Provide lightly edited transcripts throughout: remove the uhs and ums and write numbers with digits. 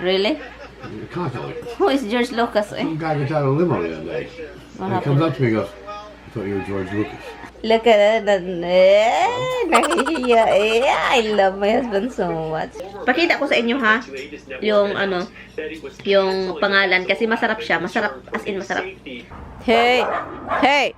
Really? Constantly. Who is George Lucas? Eh? Some guy gets out of a limo the other day. What And he comes happened? up to me and goes, I thought you were George Lucas. Look at that. Nahihiya. I love my husband so much. Pakita ko sa inyo ha. Yung ano, yung pangalan. Kasi masarap siya. Masarap. As in masarap. Hey! Hey!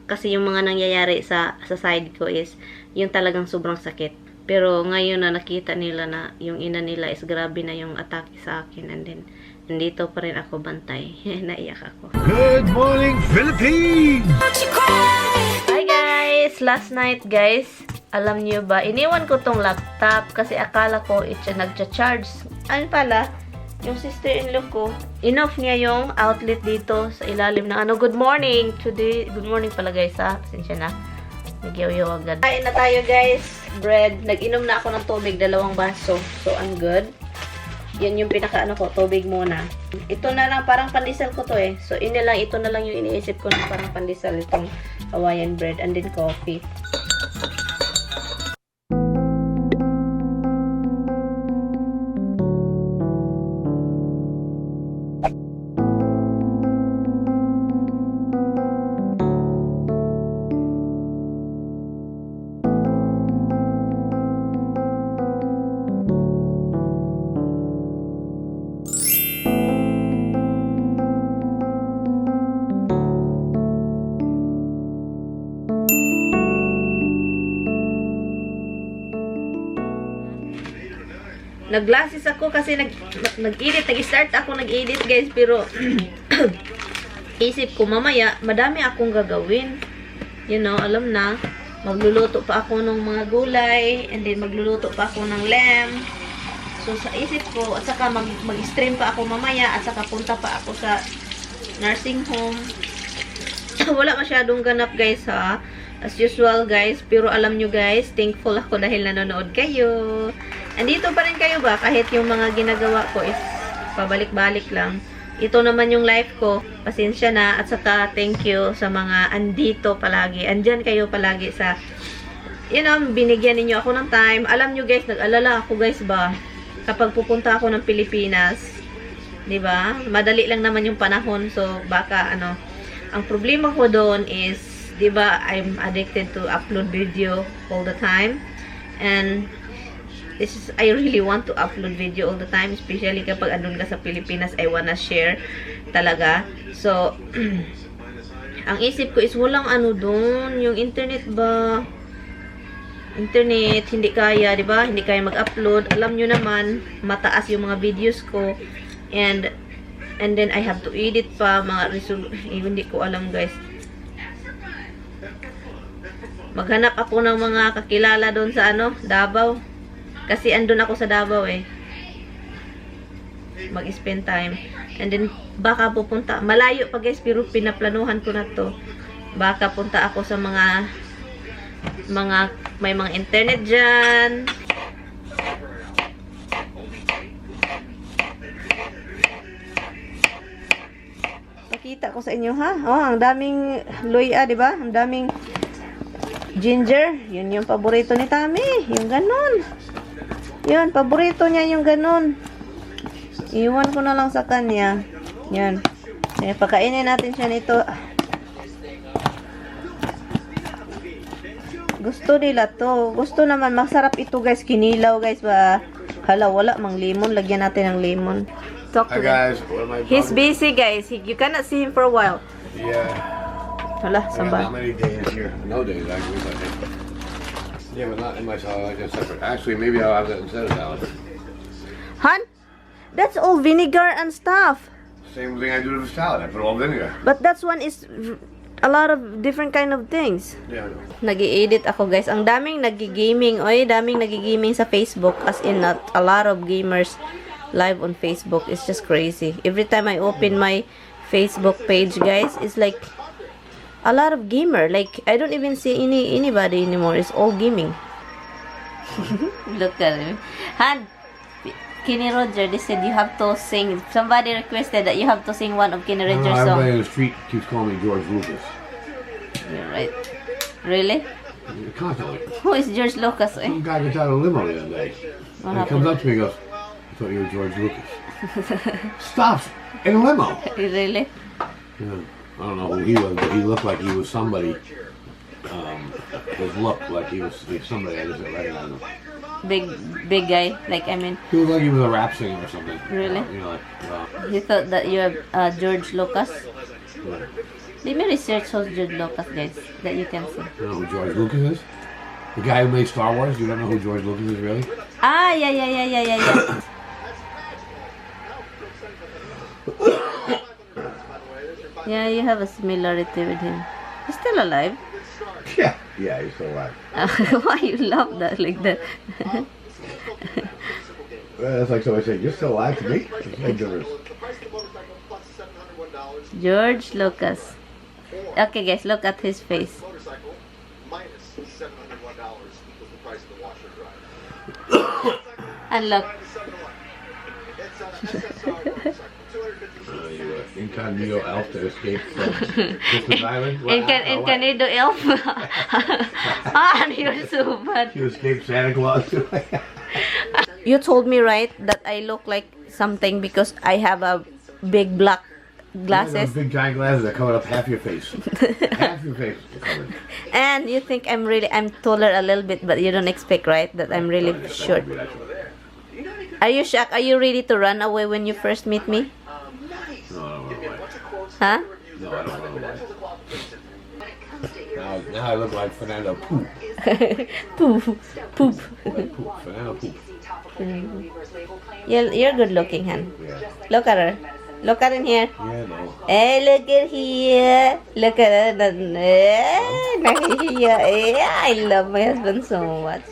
Kasi yung mga nangyayari sa side ko is yung talagang sobrang sakit. Pero ngayon na nakita nila na yung ina nila is grabe na yung atake sa akin. And then, nandito pa rin ako bantay. Naiyak ako. Good morning, Philippines! Hi guys! Last night guys, alam niyo ba, iniwan ko tong laptop kasi akala ko nagcha-charge. Ano pala, yung sister-in-law ko, enough niya yung outlet dito sa ilalim ng ano. Good morning! Today, good morning pala guys ha. Pasensya na. Nagyaw-yaw agad. Kain na tayo guys. Bread. Nag-inom na ako ng tubig, 2 baso. So, I'm good. Yan yung pinaka-ano ko, tubig muna. Ito na lang, parang pandesal ko to eh. So, ito na lang yung iniisip ko na parang pandesal, itong Hawaiian bread. And then coffee. Nag-glasses ako kasi nag-edit. Nag-start ako nag-edit guys. Pero, isip ko mamaya, madami akong gagawin. You know, alam na. Magluluto pa ako ng mga gulay. And then, magluluto pa ako ng lamb. So, sa isip ko, at saka mag-stream pa ako mamaya. At saka punta pa ako sa nursing home. Wala masyadong ganap guys ha. As usual guys. Pero alam nyo guys, thankful ako dahil nanonood kayo. Andito pa rin kayo ba? Kahit yung mga ginagawa ko is pabalik-balik lang. Ito naman yung life ko. Pasensya na. At saka thank you sa mga andito palagi. Andyan kayo palagi sa, you know, binigyan ninyo ako ng time. Alam nyo guys, nag-alala ako guys ba? Kapag pupunta ako ng Pilipinas, diba? Madali lang naman yung panahon. So, baka ano, ang problema ko doon is, diba, I'm addicted to upload video all the time. And I really want to upload video all the time, especially kapag andun ka sa Pilipinas, I wanna share talaga. So, ang isip ko is walang ano doon, yung internet ba? Internet, hindi kaya, di ba? Hindi kaya mag-upload. Alam nyo naman, mataas yung mga videos ko. And then I have to edit pa, mga hindi ko alam guys. Maghanap ako ng mga kakilala doon sa ano, Davao. Kasi andun ako sa Davao eh. Mag-spend time. And then, baka pupunta. Malayo pa guys, pero pinaplanuhan ko na to. Baka punta ako sa may mga internet dyan. Pakita ko sa inyo ha. Oh, ang daming luya, di ba? Ang daming ginger. Yun yung paborito ni Tami. Yung ganon. Yun, paborito niya yung ganun. Iwan ko na lang sa kanya. Yan. Pakainin natin siya nito. Gusto nila to. Gusto naman. Masarap ito guys. Kinilaw guys ba. Hala, wala mang lemon. Lagyan natin ng lemon. Talk to Hi guys. What am I He's busy guys. You cannot see him for a while. Yeah. Hala, I got samba. not many days here. No days actually. But yeah, but not in my salad. I got separate. Actually, maybe I'll have that instead of salad. Han? That's all vinegar and stuff. Same thing I do to the salad. I put all vinegar. But that one is a lot of different kind of things. Yeah, I know. Nag-i-edit ako guys. Ang daming nag-gaming. Oy, daming nag-gaming sa Facebook. As in, not a lot of gamers live on Facebook. It's just crazy. Every time I open my Facebook page, guys, it's like a lot of gamer. Like, I don't even see anybody anymore. It's all gaming. Look at him. Han, Kenny Roger, they said you have to sing. Somebody requested that you have to sing one of Kenny Roger's songs. Everybody in the street keeps calling me George Lucas. You're right. Really? Constantly. Who is George Lucas? Eh? Some guy gets out of a limo the other day. What And he comes happened? up to me and goes, I thought you were George Lucas. Stops in a limo. Really? Yeah. I don't know who he was, but he looked like he was somebody. His look like he was somebody I just didn't recognize him. Big guy. Like, I mean, He looked like he was a rap singer or something. Really? You know, like, you thought that you are George Lucas? yeah. Let me research who's George Lucas, guys, that you can see. You know who George Lucas is? The guy who made Star Wars? You don't know who George Lucas is, really? Ah, yeah. Yeah, you have a similarity with him. He's still alive. Yeah. Yeah, he's still alive. Why you love that like that? That's like somebody saying, you're still alive to me? It's no difference. George Lucas. Okay, guys, look at his face. And look. You incognito elf to escape from Christmas Island? What? Incognito elf. Ah, you're so bad. You escaped Santa Claus? You told me, right, that I look like something because I have a big black Those glasses. big giant glasses that cover up half your face. Half your face is covered. And you think I'm taller a little bit, but you don't expect, right, that I'm really short. Are you shocked? Are you ready to run away when you first meet me? No, I don't know why. Huh? No, I don't know why. Now I look like Fernando Poop. Poop. Poop. Fernando Poop. You're good looking, Han. Yeah. Look at her. Look at in here. Yeah, no. Hey, look at here. Look at her. I love my husband so much.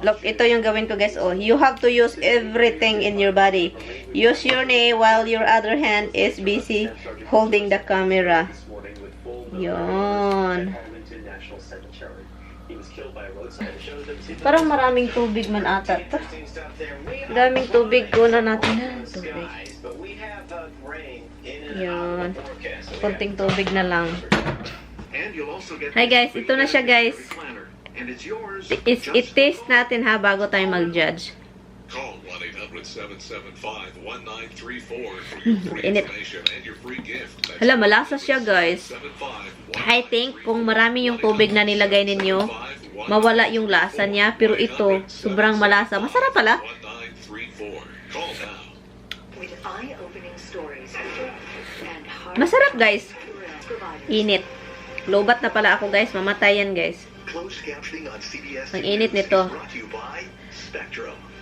Look, ito yung gawin ko, guys. Oh, you have to use everything in your body. Use your knee while your other hand is busy holding the camera. Yun. Parang maraming tubig man ata. Maraming tubig. Kuna natin na. Tubig. Yun. Konting tubig na lang. Hi guys, ito na siya guys. I-taste natin ha bago tayo mag-judge. Call 1-800-775-1934 for your free information and your free gift. That's Hala, malasa siya guys. 775-1934. I think kung marami yung tubig na nilagay ninyo, mawala yung lasa niya. Pero ito, sobrang malasa. Masarap pala. 1934. Call now. Masarap guys. Init. Lobat na pala ako guys. Mamatayan guys. Ang init nito.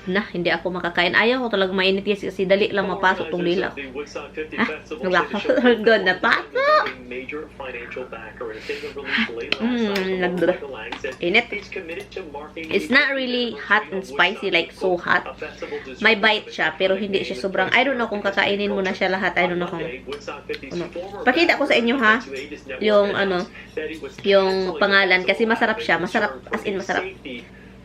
Na, hindi ako makakain. Ayaw ko talaga mainit guys kasi dali lang mapasok tong dila. Ha? Naglakas na pasok. Init. It's not really hot and spicy like so hot. May bite siya pero hindi siya sobrang. I don't know kung kakainin mo na siya lahat. I don't know kung ano. Pakita ko sa inyo ha. Yung ano, yung pangalan kasi masarap siya. Masarap as in masarap.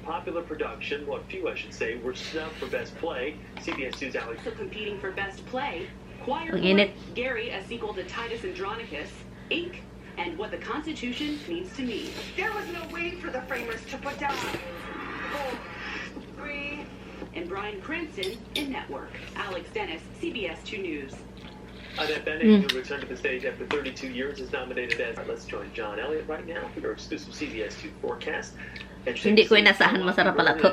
Popular production, well, few I should say, were snubbed for Best Play. CBS 2's Alex. Also competing for Best Play, Choir Ang init. Gary, a sequel to Titus Andronicus, Inc., and What the Constitution Means to Me. There was no way for the framers to put down 4, 3. And Bryan Cranston in Network. Alex Dennis, CBS 2 News. Annette Bening, who returned to the stage after 32 years, is nominated as. Let's join John Elliott right now for your exclusive CBS 2 forecast. Hindi ko inasahan masarap pala to.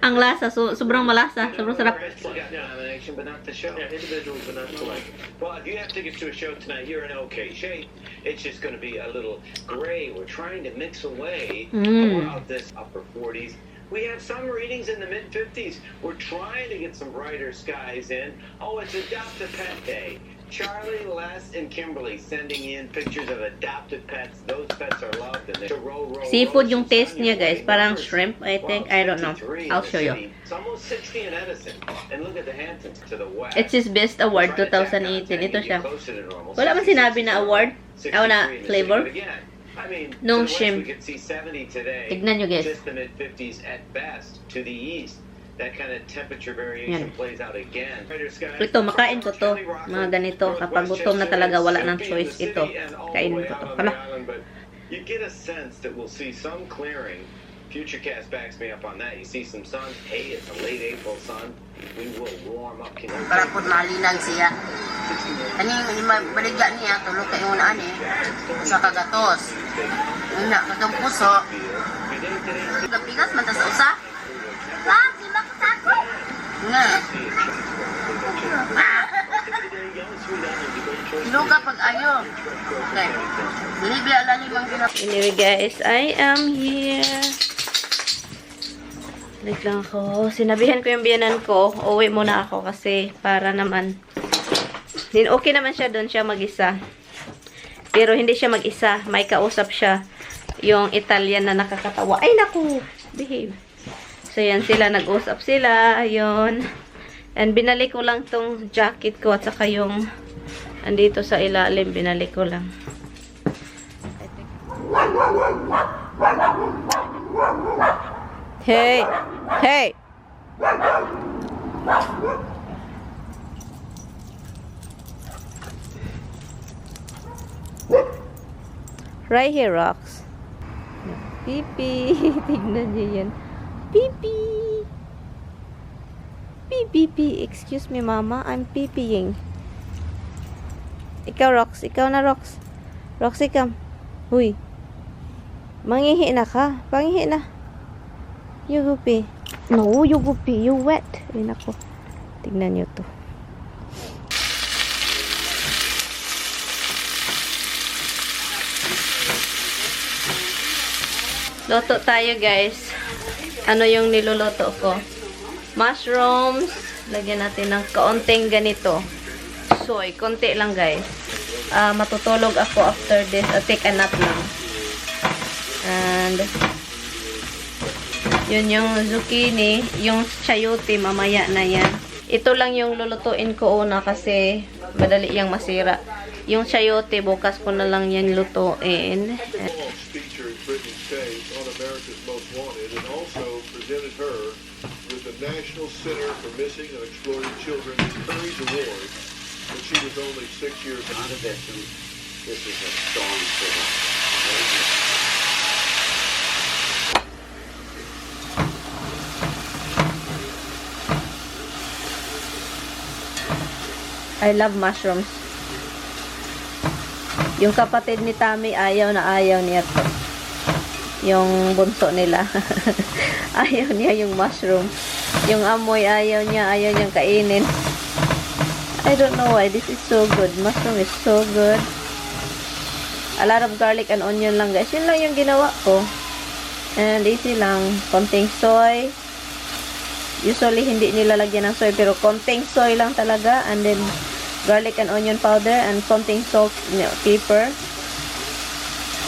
Ang lasa, sobrang malasa. Sobrang sarap. Nomination, but not the show. Yeah, individuals, but not collective. Well, if you have tickets to a show tonight, you're in okay shape. It's just going to be a little gray. We're trying to mix away throughout this upper 40s. We have some readings in the mid-50s. We're trying to get some brighter skies in. Oh, it's Adopt a Pet Day. Charlie, Les, and Kimberly sending in pictures of adopted pets. Those pets are loved. And they're Seafood yung taste niya, guys. Parang shrimp, I think. I don't know. I'll show you. It's almost 60 in Edison. And look at the Hamptons to the west. It's his best award 2018. Ito siya. Wala man sinabi na award. Na flavor. No shrimp. Tignan nyo, guys. Just the mid-50s at best to the east. That kind of temperature variation plays out again. Ito, makain ko to. Mga ganito. Kapag gutom na talaga, wala ng choice ito. Kainin ko to. Hala. You get a sense that we'll see some clearing Futurecast backs me up on that. You see some sun? Hey, it's a late April sun. We will warm up. Para po malinag siya. Ani baligya niya tulo kay una ani. Sa kagatos. Una katong puso. Gapigas man ta sa usa. Pa, di ba ko? Nga. Luga pag ayo. Okay. Dili ala ni bang Anyway guys, I am here. Wait lang ako. Sinabihan ko yung biyanan ko, uwi muna ako kasi para naman. Okay naman siya doon siya mag-isa. Pero hindi siya mag-isa. May kausap siya. Yung Italian na nakakatawa. Ay naku! Behave. So yan sila, nag-usap sila. Yun. And binalik ko lang tong jacket ko at saka yung andito sa ilalim, binalik ko lang. Hey! Hey! Right here, rocks. Pipi! Tignan niyo yan. Pipi! Pipi! Excuse me, mama. I'm pipiing. Ikaw, Rox. Ikaw na, Rox. Roxy, come. Huy. Mangihi na ka. Pangihi na. You gupi. No, you gupi. You wet. Ay, nako. Tignan nyo to. Loto tayo, guys. Ano yung niluluto ko? Mushrooms. Lagyan natin ng kaunting ganito. Soy. Konti lang, guys. Matutulog ako after this. Take a nap lang. And yun yung zucchini, yung chayote mamaya na yan. Ito lang yung lulutuin ko una kasi madali yang masira. Yung chayote bukas ko na lang yan lutuin. Featured Britney Spears on America's Most Wanted and also presented her with the National Center for Missing and Exploited Children's Courage Award when she was only 6 years old. Not a victim. This is a storm signal. I love mushrooms. Yung kapatid ni Tami ayaw na ayaw niya to. Yung bunso nila. Ayaw niya yung mushroom. Yung amoy ayaw niyang kainin. I don't know why. This is so good. Mushroom is so good. A lot of garlic and onion lang, guys. Yun lang yung ginawa ko. And easy lang. Konting soy. Usually, hindi nilalagyan ng soy. Pero konting soy lang talaga. And then, garlic and onion powder. And konting salt, pepper.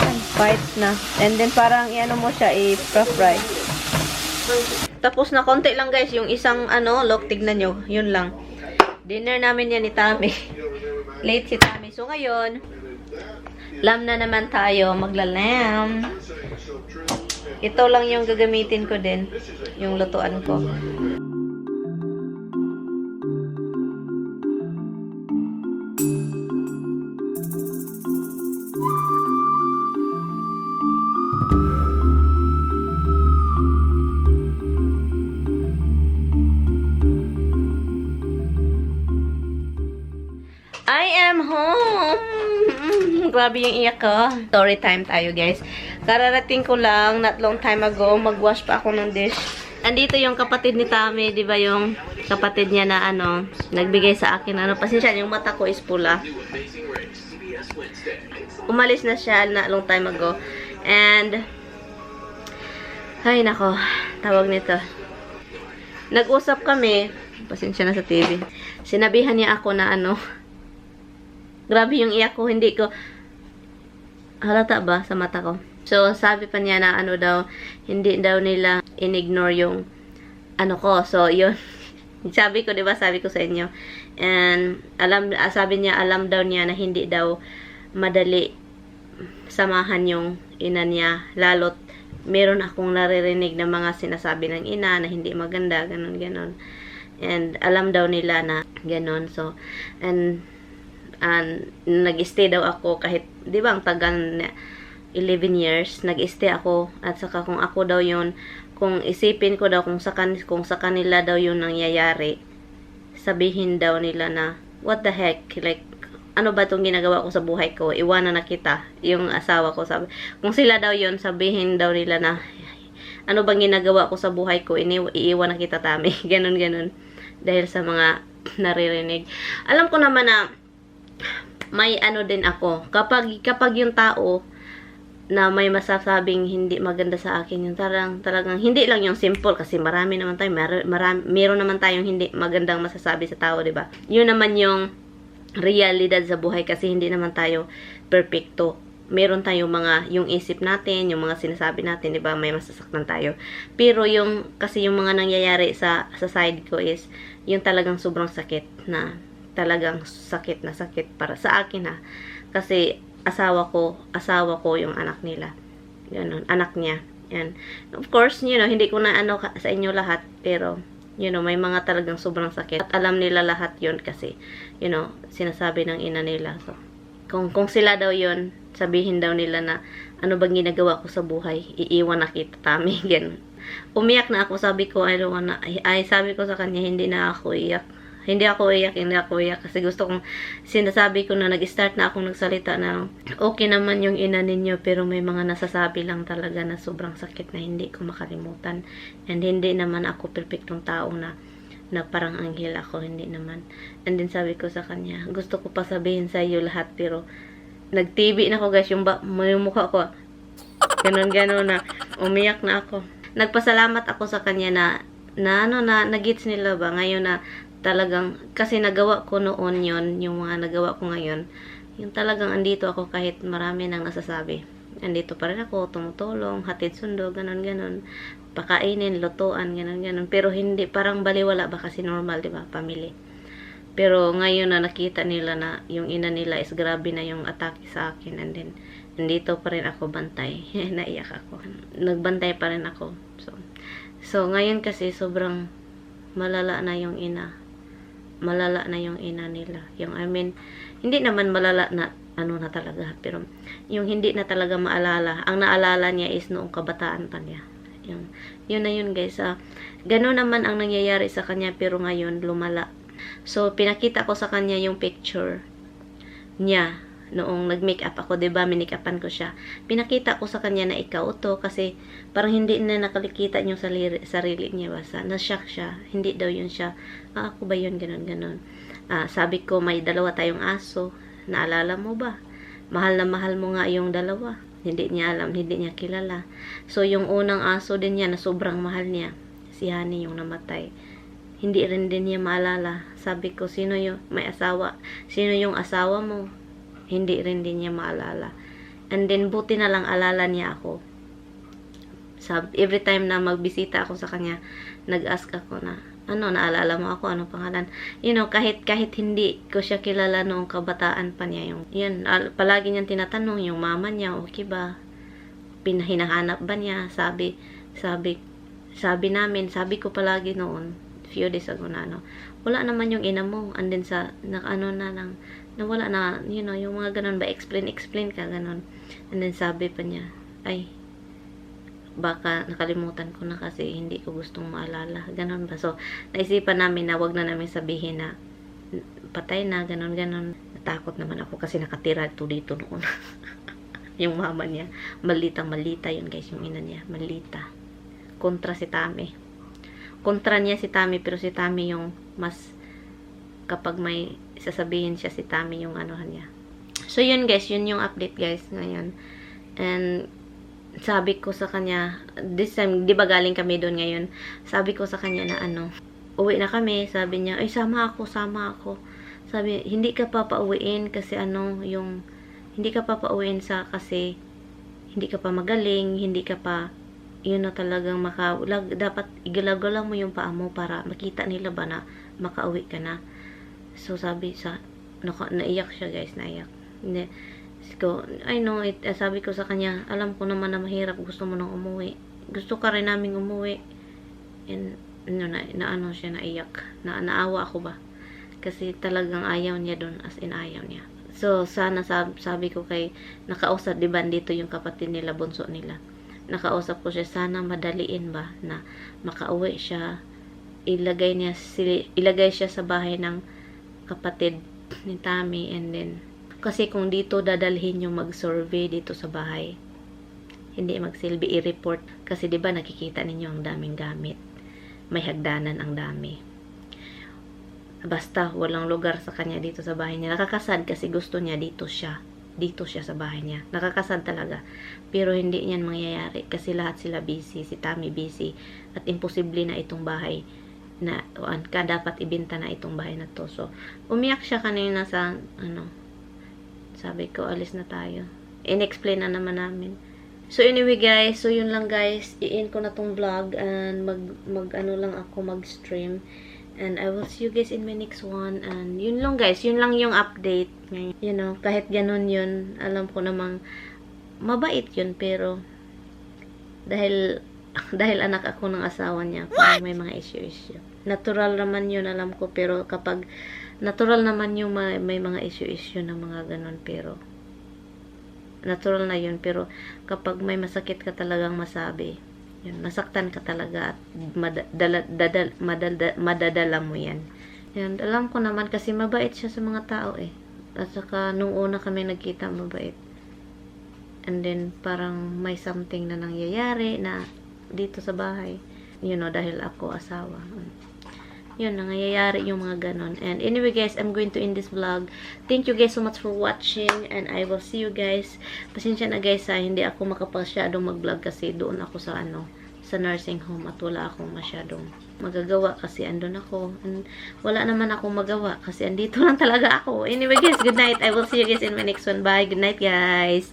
And bites na. And then, parang, iano mo siya, i-fry. Tapos na, konti lang, guys. Yung isang, look, tignan nyo. Yun lang. Dinner namin yan ni Tami. Late si Tami. So, ngayon, lam na naman tayo. Maglalam. Ito lang yung gagamitin ko din. Yung lutuan ko. I am home! Grabe yung iyak ko. Story time tayo, guys. Kararating ko lang, not long time ago, magwash pa ako ng dish. Andito yung kapatid ni Tami, di ba yung kapatid niya na nagbigay sa akin. Pasensya, yung mata ko is pula. Umalis na siya not long time ago. And, ay nako, tawag nito. Nag-usap kami, pasensya na sa TV. Sinabihan niya ako na grabe yung iyak ko, hindi ko halata ba sa mata ko. So, sabi pa niya na daw, hindi daw nila in-ignore yung ko. So, yun. Sabi ko, diba? Sabi ko sa inyo. And, sabi niya, alam daw niya na hindi daw madali samahan yung ina niya. Lalo't, meron akong naririnig na mga sinasabi ng ina na hindi maganda, ganun, ganun. And, alam daw nila na ganun. So, and nag-stay daw ako kahit, di ba, ang tagal 11 years, nag-stay ako, at saka kung ako daw yun, kung isipin ko daw kung sa kanila daw yun nangyayari, sabihin daw nila na, what the heck, like, ano ba itong ginagawa ko sa buhay ko, iwanan na kita, yung asawa ko, sabi, kung sila daw yun, sabihin daw nila na, ano bang ginagawa ko sa buhay ko, iiwan na kita, Tami, ganun, dahil sa mga naririnig. Alam ko naman na, may ano din ako, kapag yung tao, na may masasabing hindi maganda sa akin, yung talagang hindi lang yung simple, kasi marami naman tayo, meron naman tayong hindi magandang masasabi sa tao, di ba? Yun naman yung realidad sa buhay, kasi hindi naman tayo perfecto. Meron tayong yung isip natin, yung mga sinasabi natin, di ba? May masasaktan tayo. Pero kasi yung mga nangyayari sa side ko is, yung talagang sobrang sakit na, talagang sakit na sakit para sa akin, ha. Kasi, asawa ko yung anak nila. Ganun, anak niya. Yan. Of course, hindi ko na sa inyo lahat, pero, may mga talagang sobrang sakit. At alam nila lahat yun kasi, sinasabi ng ina nila. So, kung sila daw yun, sabihin daw nila na, ano bang ginagawa ko sa buhay? Iiwan na kita, Tami. Ganun. Umiyak na ako, sabi ko, sabi ko sa kanya, hindi na ako iyak. Hindi ako iyak, kasi gusto kong, sinasabi ko na nag-start na akong nagsalita na, okay naman yung ina ninyo, pero may mga nasasabi lang talaga na sobrang sakit na hindi ko makalimutan. And hindi naman ako perfectong tao na parang anghel ako, hindi naman. And then sabi ko sa kanya, gusto ko pa sabihin sa iyo lahat, pero nag-TV na ako, guys, yung mukha ko, ganun na, umiyak na ako. Nagpasalamat ako sa kanya na nag-gets nila ba, ngayon na, talagang, kasi nagawa ko noon yon, yung mga nagawa ko ngayon, yung talagang andito ako kahit marami nang nasasabi. Andito pa rin ako, tumutulong, hatid sundo, ganun, pakainin, lutuan, ganun. Pero hindi, parang baliwala ba kasi normal, di ba, family. Pero ngayon na nakita nila na yung ina nila is grabe na yung atake sa akin, and then, andito pa rin ako bantay. Naiyak ako. Nagbantay pa rin ako. So ngayon kasi sobrang malala na yung ina. Malala na yung ina nila. Hindi naman malala na na talaga, pero yung hindi na talaga maalala. Ang naalala niya is noong kabataan pa niya. Yun na yun, guys. Ganun naman ang nangyayari sa kanya, pero ngayon lumala. So pinakita ko sa kanya yung picture niya noong nag-makeup ako, 'di ba? Minikapan ko siya. Pinakita ko sa kanya na ikaw to, kasi parang hindi na nakalikita yung sarili niya, basta na-shock siya. Hindi daw yun siya. Ako ba yun? Ganun. Sabi ko, may dalawa tayong aso. Naalala mo ba? Mahal na mahal mo nga yung dalawa. Hindi niya alam, hindi niya kilala. So, yung unang aso din niya na sobrang mahal niya, si Honey, yung namatay. Hindi rin din niya maalala. Sabi ko, sino yung may asawa? Sino yung asawa mo? Hindi rin din niya maalala. And then, buti na lang alala niya ako. Every time na magbisita ako sa kanya, nag-ask ako na, naalala mo ako, anong pangalan? Kahit hindi ko siya kilala noong kabataan pa niya. Palagi niyang tinatanong, yung mama niya, okay ba? Hinahanap ba niya? Sabi ko palagi noon, few days ago na, wala naman yung ina mo. And then nawala na, yung mga ganun ba, explain ka, ganun. And then sabi pa niya, baka nakalimutan ko na kasi hindi ko gustong maalala, ganun ba. So, naisipan namin na wag na namin sabihin na patay na, ganun. Natakot naman ako kasi nakatira dito noon. Yung mama niya, malita yun, guys, yung ina niya, malita. Kontra si Tami. Kontra niya si Tami, pero si Tami yung mas, kapag may sasabihin siya, si Tami yung niya. So, yun, guys, yun yung update, guys, ngayon. And, sabi ko sa kanya, this time, di ba galing kami doon ngayon, sabi ko sa kanya na uwi na kami, sabi niya, sama ako. Sabi, hindi ka pa pauwiin kasi hindi ka pa pauwiin kasi hindi ka pa magaling, hindi ka pa, talagang dapat igalaw mo yung paa mo para makita nila ba na makauwi ka na. So, sabi naiyak siya, guys, naiyak. Hindi. So, sabi ko sa kanya, alam ko naman na mahirap, gusto mo nang umuwi. Gusto ka rin naming umuwi. And, siya, naiyak. Naawa ako ba? Kasi talagang ayaw niya doon, as in ayaw niya. So, sana sabi ko kay, nakausap, di ba, dito yung kapatid nila, bunso nila. Nakausap ko siya, sana madaliin ba, na makauwi siya, ilagay siya sa bahay ng kapatid ni Tammy, and then, kasi kung dito dadalhin yung mag-survey dito sa bahay, hindi magsilbi i-report, kasi di ba nakikita ninyo ang daming gamit, may hagdanan ang dami. Basta walang lugar sa kanya dito sa bahay niya. Nakakasad kasi gusto niya dito siya sa bahay niya. Nakakasad talaga. Pero hindi niyan mangyayari kasi lahat sila busy. Si Tammy busy. At imposible na itong bahay na dapat ibenta na itong bahay na to. So, umiyak siya kanina sa sabi ko, alis na tayo. In-explain na naman namin. So, anyway guys. So, yun lang guys. I-end ko na tong vlog and mag-stream. And I will see you guys in my next one. And yun lang guys, yun lang yung update. You know, kahit ganun yun, alam ko namang mabait yun, pero dahil anak ako ng asawa niya, parang may mga issue. Natural naman yun, alam ko, pero kapag natural naman yung may mga issue ng mga ganun, pero natural na yun, pero kapag may masakit ka talagang masabi, yun, nasaktan ka talaga at madadala mo yan. Yan, alam ko naman kasi mabait siya sa mga tao eh. At saka nung una kami nagkita, mabait. And then parang may something na nangyayari na dito sa bahay. You know, dahil ako asawa. Yun, nangyayari yung mga ganon. And anyway guys, I'm going to end this vlog. Thank you guys so much for watching. And I will see you guys. Pasensya na guys ha, hindi ako makapasyadong mag-vlog kasi doon ako sa sa nursing home. At wala akong masyadong magagawa kasi andun ako. And wala naman akong magawa kasi andito lang talaga ako. Anyway guys, good night. I will see you guys in my next one. Bye. Good night guys.